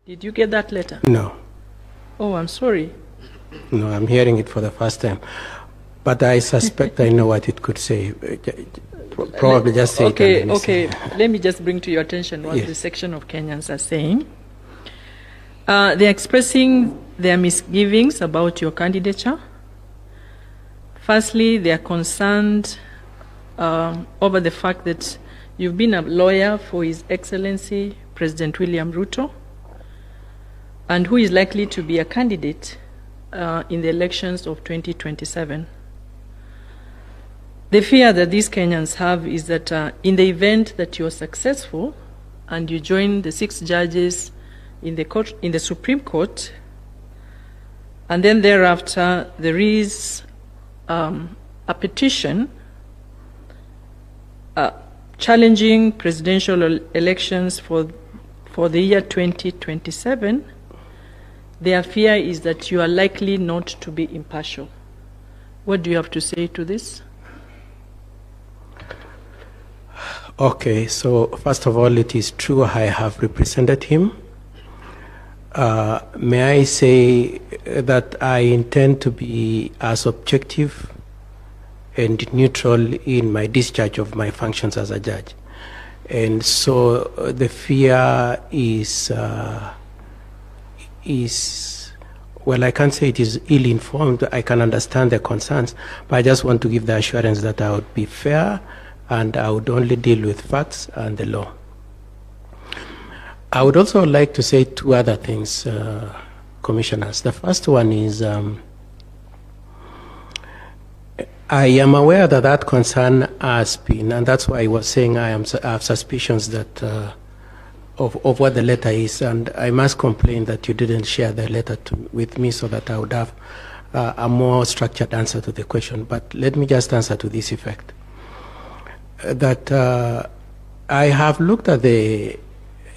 Did you get that letter? No. Oh, I'm sorry. No, I'm hearing it for the first time. But I suspect I know what it could say. Probably just say it. Okay. Let me just bring to your attention what the section of Kenyans are saying. They're expressing their misgivings about your candidature. Firstly, they are concerned over the fact that you've been a lawyer for His Excellency President William Ruto, and who is likely to be a candidate in the elections of 2027. The fear that these Kenyans have is that in the event that you're successful and you join the 6 judges in the Supreme Court, and then thereafter there is a petition challenging presidential elections for the year 2027, their fear is that you are likely not to be impartial. What do you have to say to this? Okay, so first of all, it is true I have represented him. May I say that I intend to be as objective and neutral in my discharge of my functions as a judge. And so the fear is, well, I can't say it is ill-informed. I can understand the concerns, but I just want to give the assurance that I would be fair and I would only deal with facts and the law. I would also like to say 2 other things, commissioners. The first one is I am aware that that concern has been, and that's why I was saying I have suspicions that of what the letter is, and I must complain that you didn't share the letter with me so that I would have a more structured answer to the question. But let me just answer to this effect. That I have looked at the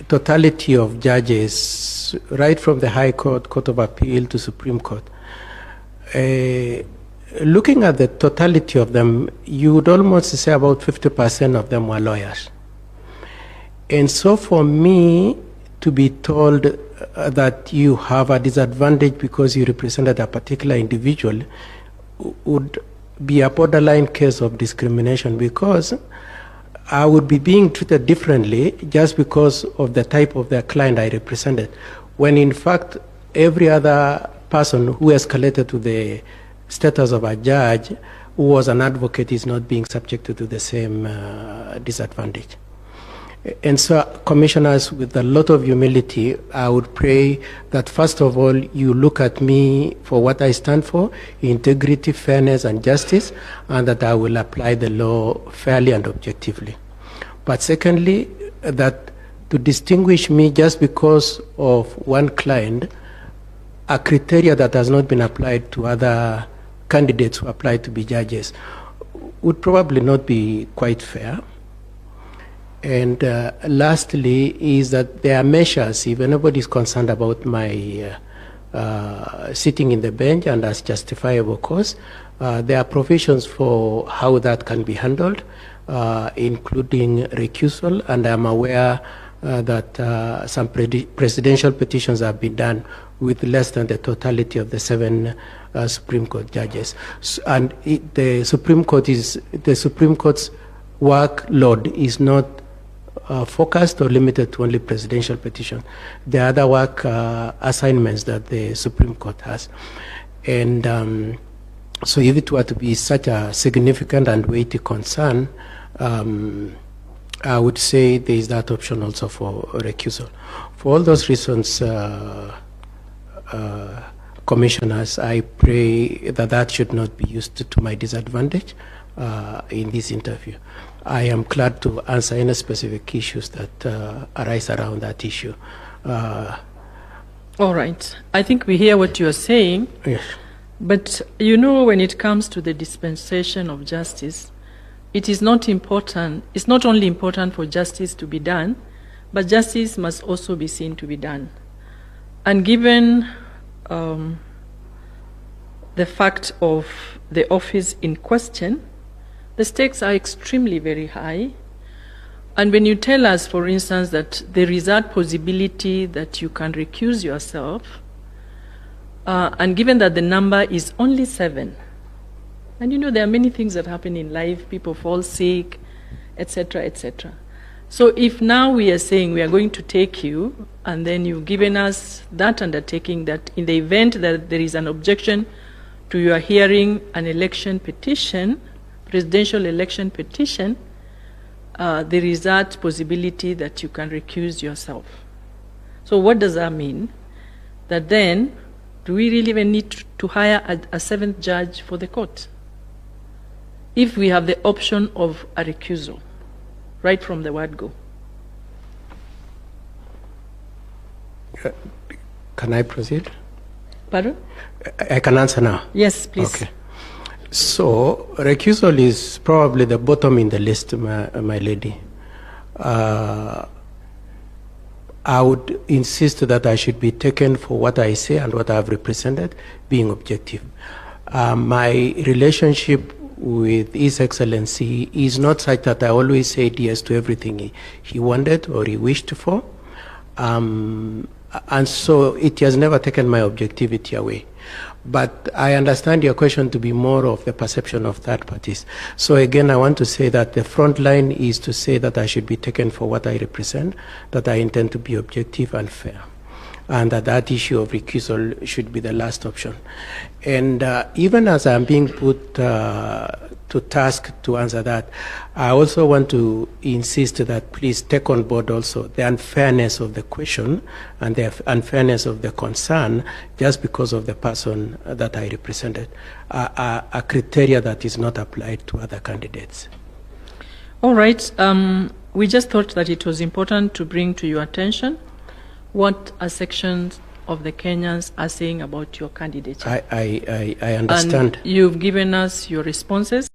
totality of judges, right from the High Court, Court of Appeal to Supreme Court. Looking at the totality of them, you would almost say about 50% of them were lawyers. And so for me to be told that you have a disadvantage because you represented a particular individual would be a borderline case of discrimination, because I would be being treated differently just because of the type of the client I represented, when in fact every other person who escalated to the status of a judge who was an advocate is not being subjected to the same disadvantage. And so, commissioners, with a lot of humility, I would pray that first of all, you look at me for what I stand for, integrity, fairness, and justice, and that I will apply the law fairly and objectively. But secondly, that to distinguish me just because of one client, a criteria that has not been applied to other candidates who apply to be judges, would probably not be quite fair. And lastly is that there are measures, if anybody is concerned about my sitting in the bench and as justifiable cause, there are provisions for how that can be handled, including recusal, and I'm aware that some presidential petitions have been done with less than the totality of the 7 Supreme Court judges. And the Supreme Court's workload is not focused or limited to only presidential petition. There are other work assignments that the Supreme Court has. And so if it were to be such a significant and weighty concern, I would say there is that option also for recusal. For all those reasons, commissioners, I pray that that should not be used to my disadvantage in this interview. I am glad to answer any specific issues that arise around that issue. All right. I think we hear what you are saying. Yes. But you know, when it comes to the dispensation of justice, it is not important. It's not only important for justice to be done, but justice must also be seen to be done. And given the fact of the office in question, the stakes are extremely very high. And when you tell us, for instance, that there is that possibility that you can recuse yourself, and given that the number is only 7, and you know there are many things that happen in life, people fall sick, etc., etc. So if now we are saying we are going to take you, and then you've given us that undertaking that in the event that there is an objection to your hearing an election petition, presidential election petition, there is that possibility that you can recuse yourself. So what does that mean? That then, do we really even need to hire a 7th judge for the court? If we have the option of a recusal, right from the word go. Can I proceed? Pardon? I can answer now. Yes, please. Okay. So, recusal is probably the bottom in the list, my lady. I would insist that I should be taken for what I say and what I have represented, being objective. My relationship with His Excellency is not such that I always said yes to everything he wanted or he wished for. And so it has never taken my objectivity away. But I understand your question to be more of the perception of third parties. So again, I want to say that the front line is to say that I should be taken for what I represent, that I intend to be objective and fair, and that issue of recusal should be the last option. And even as I'm being put to task to answer that, I also want to insist that please take on board also the unfairness of the question and the unfairness of the concern just because of the person that I represented, a criteria that is not applied to other candidates. All right. We just thought that it was important to bring to your attention what a section of the Kenyans are saying about your candidature. I understand. And you've given us your responses.